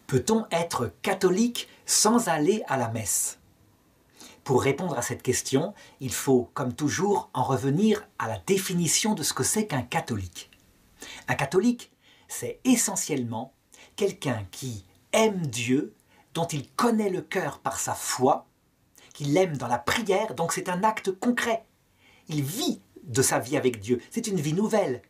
Peut-on être catholique sans aller à la messe? Pour répondre à cette question, il faut, comme toujours, en revenir à la définition de ce que c'est qu'un catholique. Un catholique, c'est essentiellement quelqu'un qui aime Dieu, dont il connaît le cœur par sa foi, qu'il aime dans la prière, donc c'est un acte concret. Il vit de sa vie avec Dieu, c'est une vie nouvelle.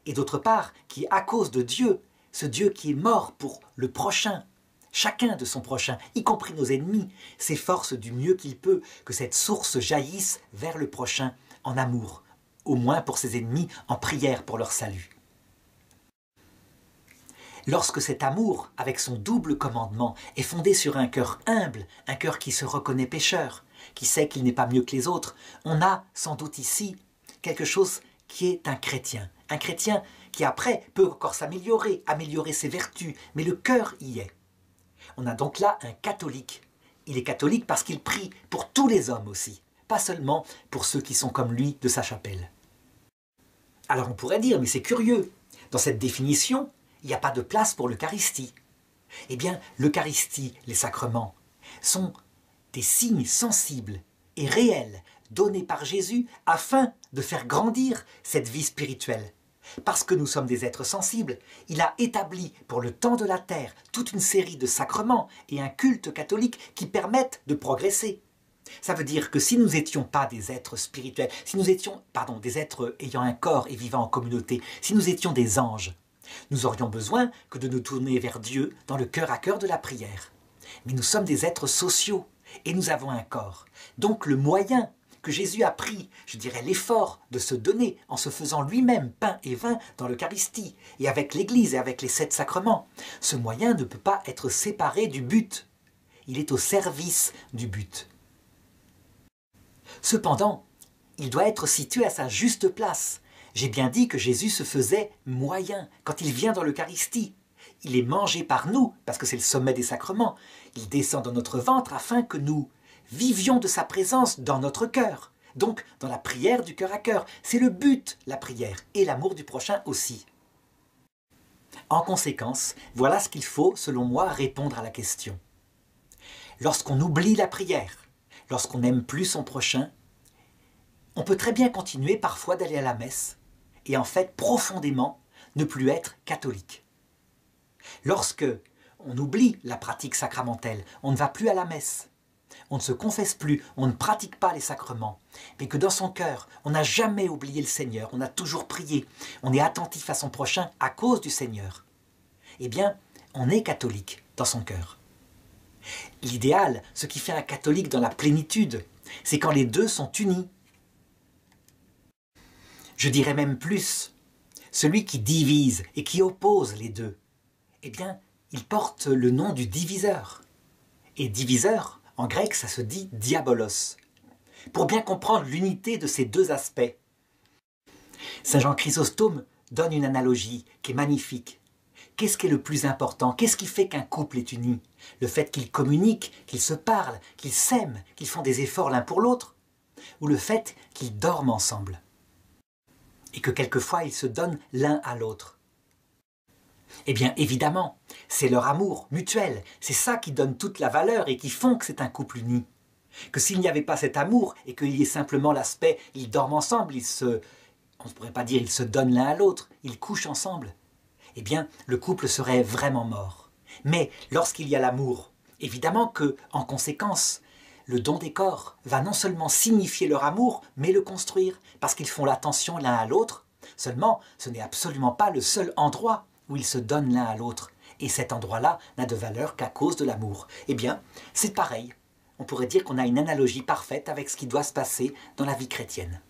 Et d'autre part, qui à cause de Dieu, ce Dieu qui est mort pour le prochain, chacun de son prochain, y compris nos ennemis, s'efforce du mieux qu'il peut que cette source jaillisse vers le prochain en amour, au moins pour ses ennemis, en prière pour leur salut. Lorsque cet amour, avec son double commandement, est fondé sur un cœur humble, un cœur qui se reconnaît pécheur, qui sait qu'il n'est pas mieux que les autres, on a sans doute ici quelque chose qui est un chrétien qui après peut encore s'améliorer, améliorer ses vertus, mais le cœur y est. On a donc là un catholique. Il est catholique parce qu'il prie pour tous les hommes aussi, pas seulement pour ceux qui sont comme lui de sa chapelle. Alors on pourrait dire, mais c'est curieux, dans cette définition, il n'y a pas de place pour l'Eucharistie. Eh bien, l'Eucharistie, les sacrements, sont des signes sensibles et réels donnés par Jésus afin de faire grandir cette vie spirituelle. Parce que nous sommes des êtres sensibles, il a établi pour le temps de la terre toute une série de sacrements et un culte catholique qui permettent de progresser. Ça veut dire que si nous n'étions pas des êtres spirituels, si nous étions, des êtres ayant un corps et vivant en communauté, si nous étions des anges, nous aurions besoin que de nous tourner vers Dieu dans le cœur à cœur de la prière. Mais nous sommes des êtres sociaux et nous avons un corps. Donc le moyen que Jésus a pris, je dirais l'effort de se donner en se faisant lui-même pain et vin dans l'Eucharistie et avec l'Église et avec les 7 sacrements, ce moyen ne peut pas être séparé du but. Il est au service du but. Cependant, il doit être situé à sa juste place. J'ai bien dit que Jésus se faisait moyen quand il vient dans l'Eucharistie. Il est mangé par nous, parce que c'est le sommet des sacrements. Il descend dans notre ventre afin que nous vivions de sa présence dans notre cœur. Donc, dans la prière du cœur à cœur. C'est le but, la prière, et l'amour du prochain aussi. En conséquence, voilà ce qu'il faut, selon moi, répondre à la question. Lorsqu'on oublie la prière, lorsqu'on n'aime plus son prochain, on peut très bien continuer parfois d'aller à la messe, et en fait, profondément, ne plus être catholique. Lorsque on oublie la pratique sacramentelle, on ne va plus à la messe, on ne se confesse plus, on ne pratique pas les sacrements, mais que dans son cœur, on n'a jamais oublié le Seigneur, on a toujours prié, on est attentif à son prochain à cause du Seigneur. Eh bien, on est catholique dans son cœur. L'idéal, ce qui fait un catholique dans la plénitude, c'est quand les deux sont unis. Je dirais même plus, celui qui divise et qui oppose les deux, eh bien, il porte le nom du diviseur. Et diviseur, en grec, ça se dit diabolos. Pour bien comprendre l'unité de ces deux aspects, Saint Jean Chrysostome donne une analogie qui est magnifique. Qu'est-ce qui est le plus important? Qu'est-ce qui fait qu'un couple est uni? Le fait qu'ils communiquent, qu'ils se parlent, qu'ils s'aiment, qu'ils font des efforts l'un pour l'autre? Ou le fait qu'ils dorment ensemble? Et que quelquefois ils se donnent l'un à l'autre? Eh bien, évidemment, c'est leur amour mutuel. C'est ça qui donne toute la valeur et qui font que c'est un couple uni. Que s'il n'y avait pas cet amour et qu'il y ait simplement l'aspect « ils dorment ensemble », on ne pourrait pas dire « ils se donnent l'un à l'autre », ils couchent ensemble, eh bien, le couple serait vraiment mort. Mais lorsqu'il y a l'amour, évidemment que, en conséquence, le don des corps va non seulement signifier leur amour, mais le construire, parce qu'ils font l'attention l'un à l'autre. Seulement, ce n'est absolument pas le seul endroit où ils se donnent l'un à l'autre. Et cet endroit-là n'a de valeur qu'à cause de l'amour. Eh bien, c'est pareil. On pourrait dire qu'on a une analogie parfaite avec ce qui doit se passer dans la vie chrétienne.